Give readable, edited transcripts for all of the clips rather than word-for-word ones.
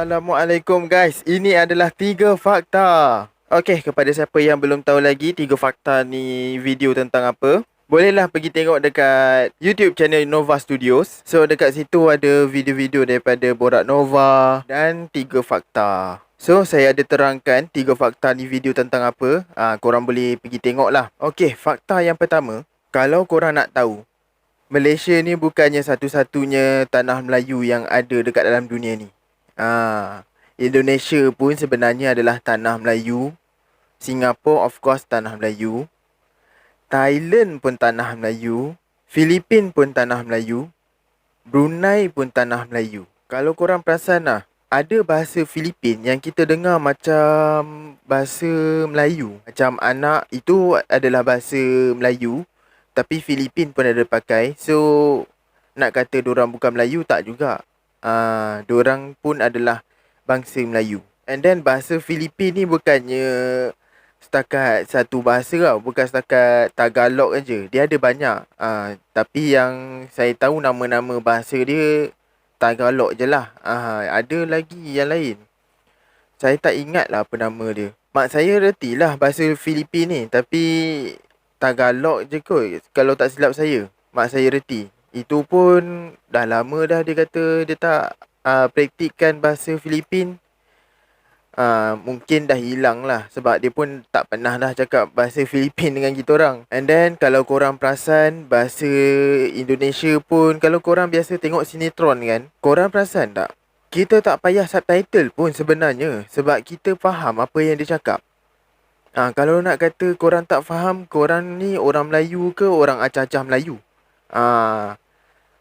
Assalamualaikum guys. Ini adalah 3 fakta. Okey, kepada siapa yang belum tahu lagi 3 fakta ni video tentang apa, bolehlah pergi tengok dekat YouTube channel Nova Studios. So dekat situ ada video-video daripada Borak Nova dan 3 fakta. So saya ada terangkan 3 fakta ni video tentang apa. Korang boleh pergi tengok lah. Okey, fakta yang pertama, kalau korang nak tahu, Malaysia ni bukannya satu-satunya tanah Melayu yang ada dekat dalam dunia ni. Indonesia pun sebenarnya adalah tanah Melayu. Singapore of course tanah Melayu. Thailand pun tanah Melayu. Filipin pun tanah Melayu. Brunei pun tanah Melayu. Kalau korang perasan lah, ada bahasa Filipin yang kita dengar macam bahasa Melayu. Macam anak itu adalah bahasa Melayu, tapi Filipin pun ada pakai. So nak kata diorang bukan Melayu tak juga. Diorang pun adalah bangsa Melayu. And then bahasa Filipin ni bukannya setakat satu bahasa tau. Bukan setakat Tagalog aja. Dia ada banyak. Tapi yang saya tahu nama-nama bahasa dia Tagalog je lah. Ada lagi yang lain. Saya tak ingat lah apa nama dia. Mak saya reti lah bahasa Filipin ni. Tapi Tagalog je kot kalau tak silap saya. Mak saya reti. Itu pun dah lama dah dia kata dia tak praktikkan bahasa Filipin. Mungkin dah hilang lah. Sebab dia pun tak pernah dah cakap bahasa Filipin dengan kita orang. And then kalau korang perasan bahasa Indonesia pun, kalau korang biasa tengok sinetron kan, korang perasan tak? Kita tak payah subtitle pun sebenarnya. Sebab kita faham apa yang dia cakap. Kalau nak kata korang tak faham, korang ni orang Melayu ke orang acah-acah Melayu?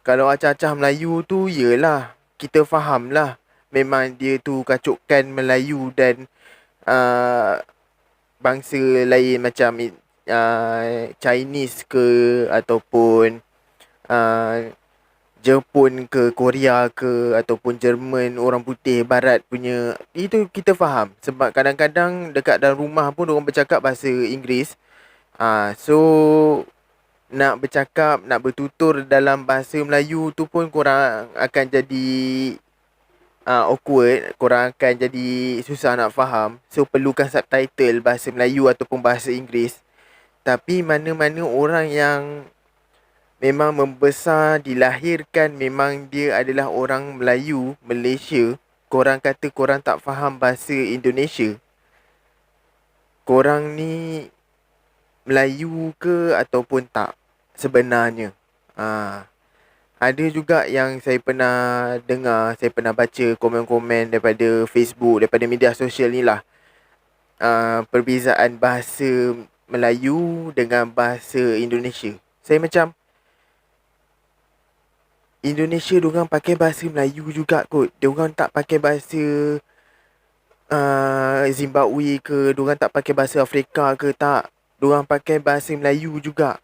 Kalau acah-acah Melayu tu, yelah, kita faham lah. Memang dia tu kacukan Melayu dan bangsa lain macam Chinese ke ataupun Jepun ke, Korea ke ataupun Jerman, orang putih barat punya. Itu kita faham. Sebab kadang-kadang dekat dalam rumah pun orang bercakap bahasa Inggeris. So nak bercakap, nak bertutur dalam bahasa Melayu tu pun korang akan jadi awkward. Korang akan jadi susah nak faham. So perlukan subtitle bahasa Melayu ataupun bahasa Inggeris. Tapi mana-mana orang yang memang membesar, dilahirkan, memang dia adalah orang Melayu, Malaysia, korang kata korang tak faham bahasa Indonesia, korang ni Melayu ke ataupun tak sebenarnya? Ada juga yang saya pernah dengar, saya pernah baca komen-komen daripada Facebook, daripada media sosial ni lah. Perbezaan bahasa Melayu dengan bahasa Indonesia. Saya macam, Indonesia diorang pakai bahasa Melayu juga kot. Diorang tak pakai bahasa Zimbabwe ke, diorang tak pakai bahasa Afrika ke, tak. Diorang pakai bahasa Melayu juga.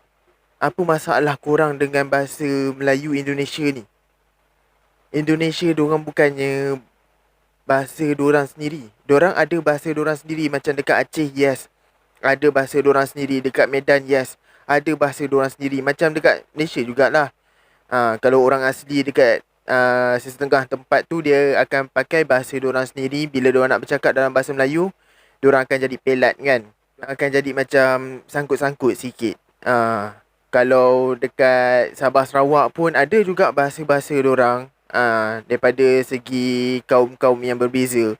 Apa masalah korang dengan bahasa Melayu Indonesia ni? Indonesia diorang bukannya bahasa diorang sendiri. Diorang ada bahasa diorang sendiri. Macam dekat Aceh, yes, ada bahasa diorang sendiri. Dekat Medan, yes, ada bahasa diorang sendiri. Macam dekat Malaysia jugalah. Kalau orang asli dekat sesetengah tempat tu, dia akan pakai bahasa diorang sendiri. Bila diorang nak bercakap dalam bahasa Melayu, diorang akan jadi pelat kan. Akan jadi macam sangkut-sangkut sikit. Kalau dekat Sabah Sarawak pun ada juga bahasa-bahasa diorang daripada segi kaum-kaum yang berbeza.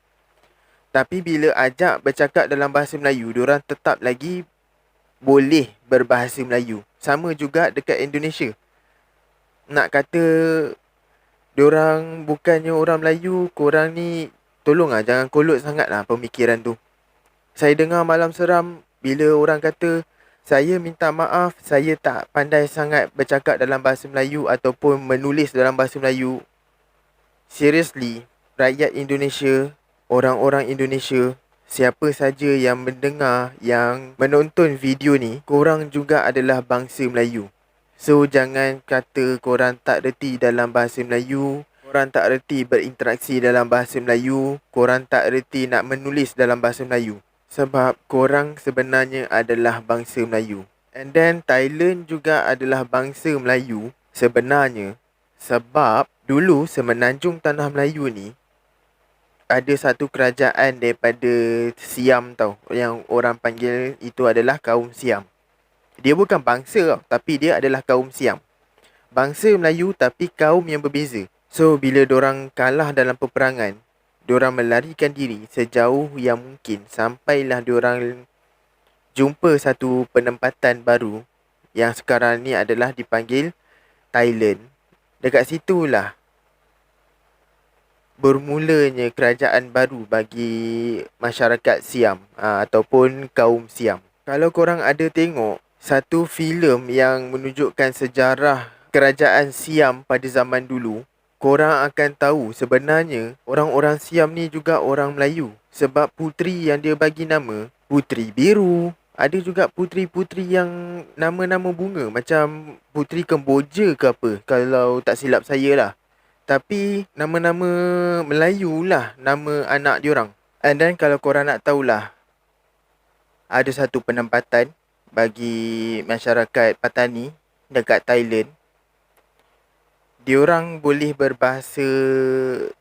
Tapi bila ajak bercakap dalam bahasa Melayu, diorang tetap lagi boleh berbahasa Melayu. Sama juga dekat Indonesia. Nak kata diorang bukannya orang Melayu, korang ni tolonglah jangan kolot sangatlah pemikiran tu. Saya dengar malam seram bila orang kata, saya minta maaf, saya tak pandai sangat bercakap dalam bahasa Melayu ataupun menulis dalam bahasa Melayu. Seriously, rakyat Indonesia, orang-orang Indonesia, siapa saja yang mendengar, yang menonton video ni, korang juga adalah bangsa Melayu. So jangan kata korang tak reti dalam bahasa Melayu, korang tak reti berinteraksi dalam bahasa Melayu, korang tak reti nak menulis dalam bahasa Melayu. Sebab korang sebenarnya adalah bangsa Melayu. And then Thailand juga adalah bangsa Melayu sebenarnya. Sebab dulu Semenanjung Tanah Melayu ni ada satu kerajaan daripada Siam tau, yang orang panggil itu adalah kaum Siam. Dia bukan bangsa tau, tapi dia adalah kaum Siam. Bangsa Melayu tapi kaum yang berbeza. So bila dorang kalah dalam peperangan, dorang melarikan diri sejauh yang mungkin sampailah dorang jumpa satu penempatan baru yang sekarang ni adalah dipanggil Thailand. Dekat situlah bermulanya kerajaan baru bagi masyarakat Siam ataupun kaum Siam. Kalau korang ada tengok satu filem yang menunjukkan sejarah kerajaan Siam pada zaman dulu, korang akan tahu sebenarnya orang-orang Siam ni juga orang Melayu. Sebab puteri yang dia bagi nama Puteri Biru. Ada juga puteri-puteri yang nama-nama bunga, macam Puteri Kemboja ke apa, kalau tak silap saya lah. Tapi nama-nama Melayu lah nama anak diorang. And then kalau korang nak tahulah, ada satu penempatan bagi masyarakat Patani dekat Thailand. Diorang boleh berbahasa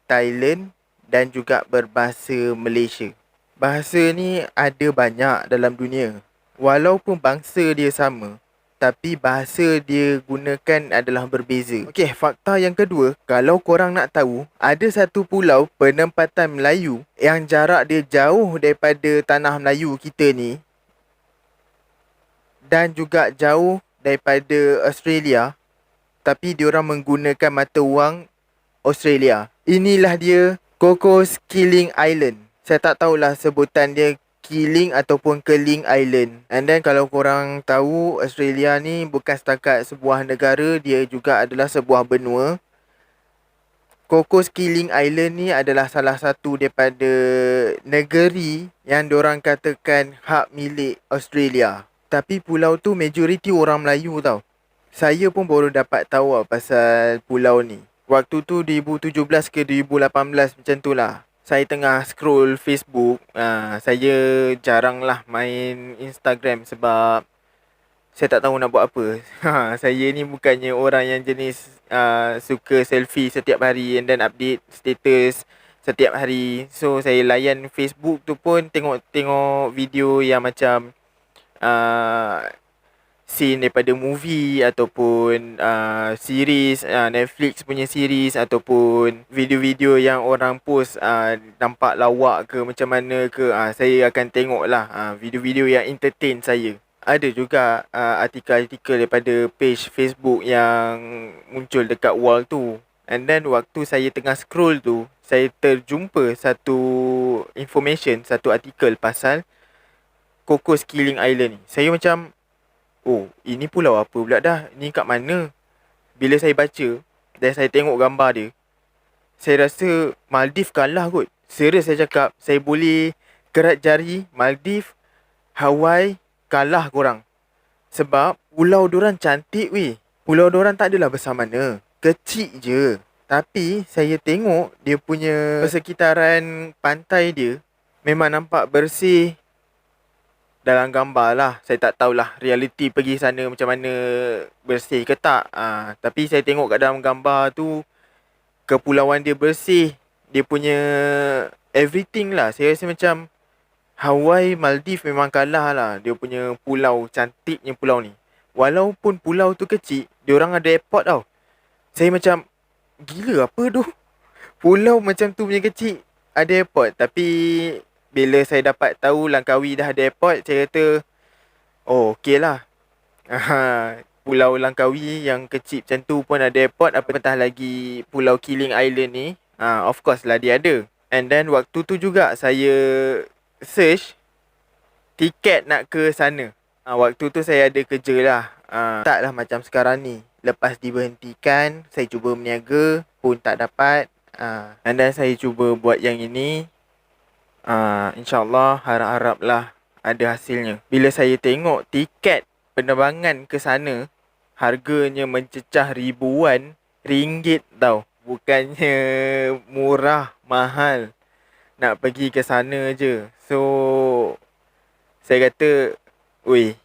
Thailand dan juga berbahasa Malaysia. Bahasa ni ada banyak dalam dunia. Walaupun bangsa dia sama, tapi bahasa dia gunakan adalah berbeza. Okey, fakta yang kedua, kalau korang nak tahu, ada satu pulau penempatan Melayu yang jarak dia jauh daripada tanah Melayu kita ni dan juga jauh daripada Australia, tapi diorang menggunakan mata wang Australia. Inilah dia Cocos Keeling Island. Saya tak tahulah sebutan dia Keeling ataupun Keeling Island. And then kalau korang tahu, Australia ni bukan setakat sebuah negara, dia juga adalah sebuah benua. Cocos Keeling Island ni adalah salah satu daripada negeri yang diorang katakan hak milik Australia. Tapi pulau tu majoriti orang Melayu tau. Saya pun baru dapat tahu pasal pulau ni. Waktu tu 2017 ke 2018 macam tu lah. Saya tengah scroll Facebook. Saya jarang lah main Instagram sebab saya tak tahu nak buat apa. Saya ni bukannya orang yang jenis suka selfie setiap hari and then update status setiap hari. So saya layan Facebook tu pun tengok video yang macam scene daripada movie ataupun series, Netflix punya series ataupun video-video yang orang post nampak lawak ke macam mana ke, saya akan tengok lah video-video yang entertain saya. Ada juga artikel-artikel daripada page Facebook yang muncul dekat wall tu. And then waktu saya tengah scroll tu, saya terjumpa satu information, satu artikel pasal Cocos Keeling Island ni. Saya macam, oh, ini pulau apa pula dah? Ni kat mana? Bila saya baca dan saya tengok gambar dia, saya rasa Maldives kalah kot. Serius saya cakap, saya boleh kerat jari Maldives, Hawaii kalah korang. Sebab pulau diorang cantik weh. Pulau diorang tak adalah besar mana, kecil je. Tapi saya tengok dia punya persekitaran pantai dia memang nampak bersih. Dalam gambar lah, saya tak tahulah realiti pergi sana macam mana, bersih ke tak. Tapi saya tengok kat dalam gambar tu, kepulauan dia bersih. Dia punya everything lah. Saya rasa macam Hawaii, Maldives memang kalah lah. Dia punya pulau, cantiknya pulau ni. Walaupun pulau tu kecil, diorang ada airport tau. Saya macam, gila apa tu? Pulau macam tu punya kecil, ada airport. Tapi bila saya dapat tahu Langkawi dah ada airport, saya kata, oh okey lah. Pulau Langkawi yang kecil macam tu pun ada airport, apatah lagi Pulau Keeling Island ni. Of course lah dia ada. And then waktu tu juga saya search tiket nak ke sana. Waktu tu saya ada kerja lah. Taklah macam sekarang ni. Lepas diberhentikan, saya cuba berniaga pun tak dapat. And then saya cuba buat yang ini. InsyaAllah harap-haraplah ada hasilnya. Bila saya tengok tiket penerbangan ke sana, harganya mencecah ribuan ringgit tau. Bukannya murah, mahal. Nak pergi ke sana je. So saya kata, oi,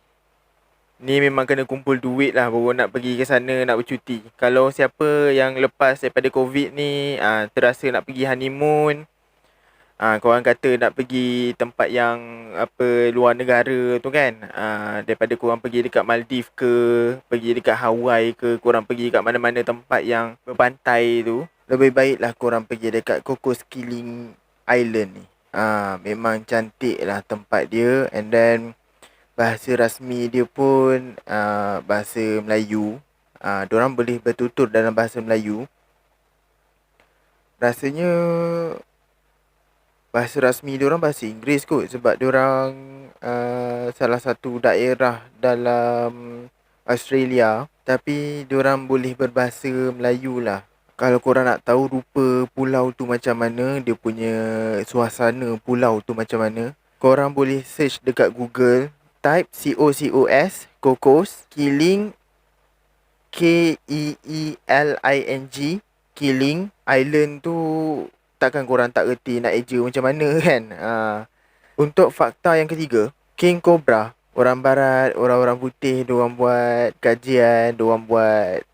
ni memang kena kumpul duit lah baru nak pergi ke sana, nak bercuti. Kalau siapa yang lepas daripada COVID ni terasa nak pergi honeymoon, Korang kata nak pergi tempat yang luar negara tu kan, daripada korang pergi dekat Maldives ke, pergi dekat Hawaii ke, korang pergi kat mana-mana tempat yang berpantai tu, lebih baiklah korang pergi dekat Cocos Keeling Island ni. Memang cantik lah tempat dia. And then bahasa rasmi dia pun bahasa Melayu. Diorang boleh bertutur dalam bahasa Melayu. Rasanya bahasa rasmi diorang bahasa Inggeris kot, sebab diorang salah satu daerah dalam Australia, tapi diorang boleh berbahasa Melayu lah. Kalau korang nak tahu rupa pulau tu macam mana, dia punya suasana pulau tu macam mana, korang boleh search dekat Google, type COCOS, Cocos Keeling, Keeling, Keeling Island tu. Takkan korang tak reti nak eja macam mana kan. Untuk fakta yang ketiga, King Cobra, orang barat, orang-orang putih, diorang buat kajian, diorang buat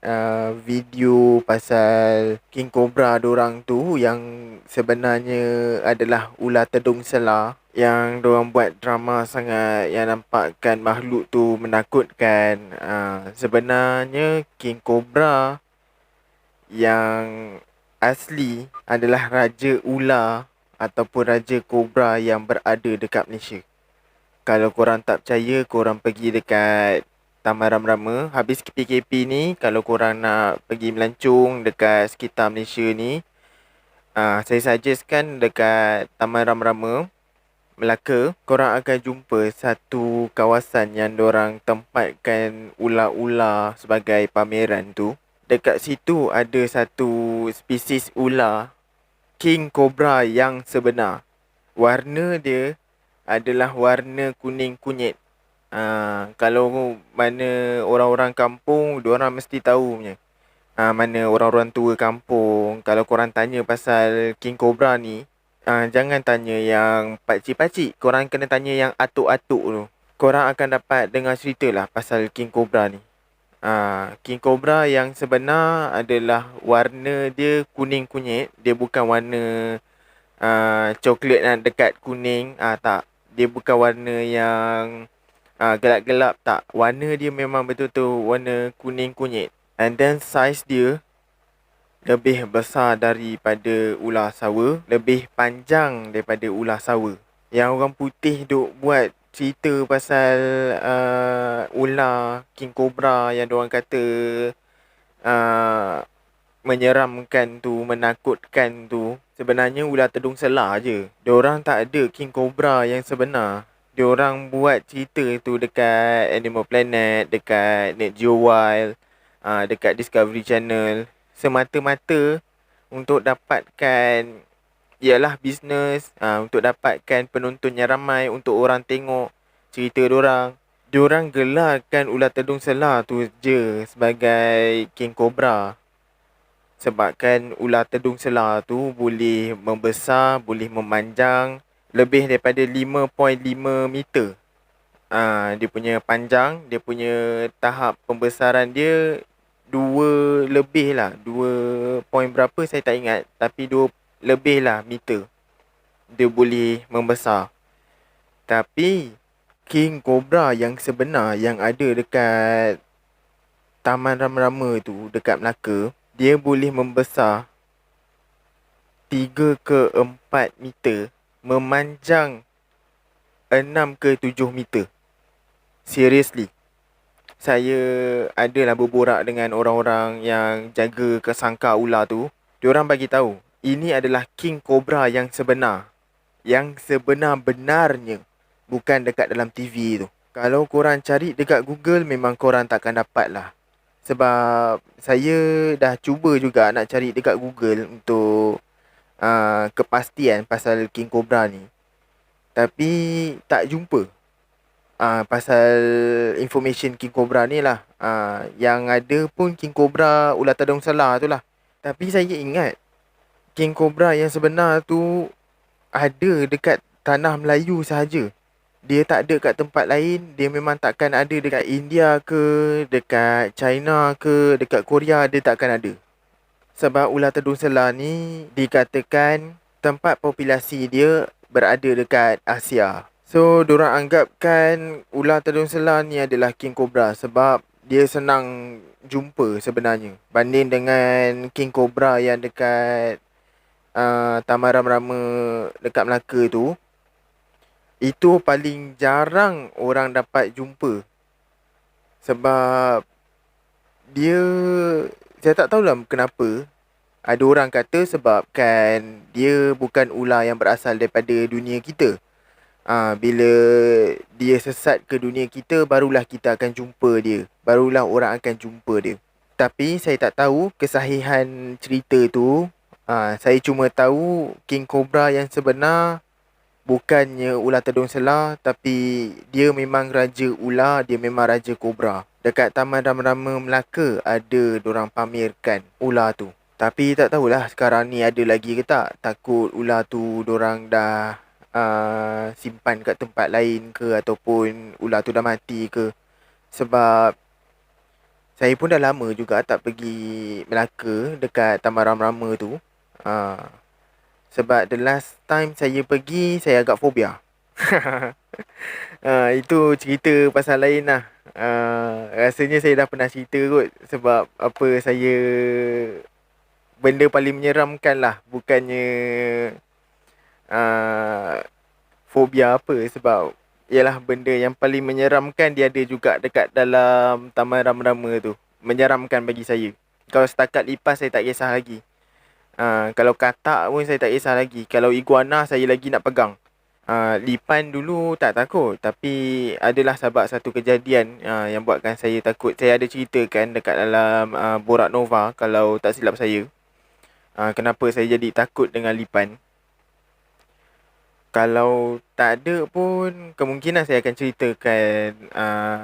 video pasal King Cobra diorang tu, yang sebenarnya adalah ular tedung selah. Yang diorang buat drama sangat, yang nampakkan makhluk tu menakutkan. Sebenarnya King Cobra yang asli adalah Raja Ular ataupun Raja Kobra yang berada dekat Malaysia. Kalau korang tak percaya, korang pergi dekat Taman Rama-Rama. Habis PKP ni, kalau korang nak pergi melancong dekat sekitar Malaysia ni, saya suggestkan dekat Taman Rama-Rama Melaka, korang akan jumpa satu kawasan yang diorang tempatkan ular-ular sebagai pameran tu. Dekat situ ada satu spesies ular, King Cobra yang sebenar. Warna dia adalah warna kuning kunyit. Kalau mana orang-orang kampung, diorang mesti tahu punya. Mana orang-orang tua kampung, kalau korang tanya pasal King Cobra ni, jangan tanya yang pakcik-pakcik, korang kena tanya yang atuk-atuk tu. Korang akan dapat dengar cerita lah pasal King Cobra ni. King Cobra yang sebenar adalah warna dia kuning kunyit. Dia bukan warna coklat dan dekat kuning. Tak, dia bukan warna yang gelap-gelap. Tak, warna dia memang betul-betul warna kuning kunyit. And then size dia lebih besar daripada ular sawa, lebih panjang daripada ular sawa. Yang orang putih duk buat cerita pasal ular King Cobra yang diorang kata menyeramkan tu, menakutkan tu, sebenarnya ular tedung selah je. Diorang tak ada King Cobra yang sebenar. Diorang buat cerita tu dekat Animal Planet, dekat Nat Geo Wild, dekat Discovery Channel, semata-mata untuk dapatkan, ialah bisnes, untuk dapatkan penonton yang ramai, untuk orang tengok cerita diorang. Diorang gelarkan ular tedung selah tu je sebagai King Cobra. Sebabkan ular tedung selah tu boleh membesar, boleh memanjang lebih daripada 5.5 meter. Dia punya panjang, dia punya tahap pembesaran dia 2 lebih lah, 2 point berapa saya tak ingat, tapi 2 lebih lah meter dia boleh membesar. Tapi King Cobra yang sebenar yang ada dekat Taman Rama-Rama tu dekat Melaka, dia boleh membesar 3 ke 4 meter, memanjang 6 ke 7 meter. Seriously, saya adalah berborak dengan orang-orang yang jaga kesangka ular tu. Diorang bagi tahu ini adalah King Cobra yang sebenar, yang sebenar-benarnya, bukan dekat dalam TV tu. Kalau korang cari dekat Google, memang korang takkan dapat lah. Sebab saya dah cuba juga nak cari dekat Google untuk kepastian pasal King Cobra ni, tapi tak jumpa pasal information King Cobra ni lah. Yang ada pun King Cobra ular tedung selah tu lah. Tapi saya ingat King Cobra yang sebenar tu ada dekat tanah Melayu sahaja. Dia tak ada kat tempat lain. Dia memang takkan ada dekat India ke, dekat China ke, dekat Korea. Dia takkan ada. Sebab ular tedung selah ni dikatakan tempat populasi dia berada dekat Asia. So, diorang anggapkan ular tedung selah ni adalah king cobra sebab dia senang jumpa sebenarnya. Banding dengan king cobra yang dekat Taman Rama-Rama dekat Melaka tu, itu paling jarang orang dapat jumpa. Sebab dia, saya tak tahulah kenapa. Ada orang kata sebabkan dia bukan ular yang berasal daripada dunia kita. Bila dia sesat ke dunia kita, barulah kita akan jumpa dia. Barulah orang akan jumpa dia. Tapi saya tak tahu kesahihan cerita tu. Saya cuma tahu king cobra yang sebenar bukannya ular tedung selah, tapi dia memang raja ular, dia memang raja kobra. Dekat Taman Rama-Rama Melaka ada dorang pamerkan ular tu. Tapi tak tahulah sekarang ni ada lagi ke tak. Takut ular tu dorang dah simpan kat tempat lain ke, ataupun ular tu dah mati ke. Sebab saya pun dah lama juga tak pergi Melaka dekat Taman Rama-Rama tu. Sebab the last time saya pergi, saya agak fobia. Itu cerita pasal lain lah. Rasanya saya dah pernah cerita kot. Sebab apa saya, benda paling menyeramkan lah. Bukannya fobia apa. Sebab ialah benda yang paling menyeramkan dia ada juga dekat dalam Taman Rama-Rama tu. Menyeramkan bagi saya. Kalau setakat lipas saya tak kisah lagi. Kalau katak pun saya tak kisah lagi. Kalau iguana saya lagi nak pegang. Lipan dulu tak takut, tapi adalah sebab satu kejadian yang buatkan saya takut. Saya ada ceritakan dekat dalam Borak Nova kalau tak silap saya. Kenapa saya jadi takut dengan lipan. Kalau tak ada pun, kemungkinan saya akan ceritakan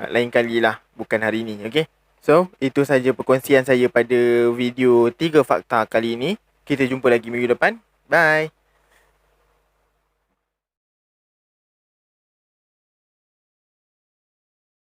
lain kali lah, bukan hari ni. Okay? So, itu saja perkongsian saya pada video 3 fakta kali ini. Kita jumpa lagi minggu depan. Bye!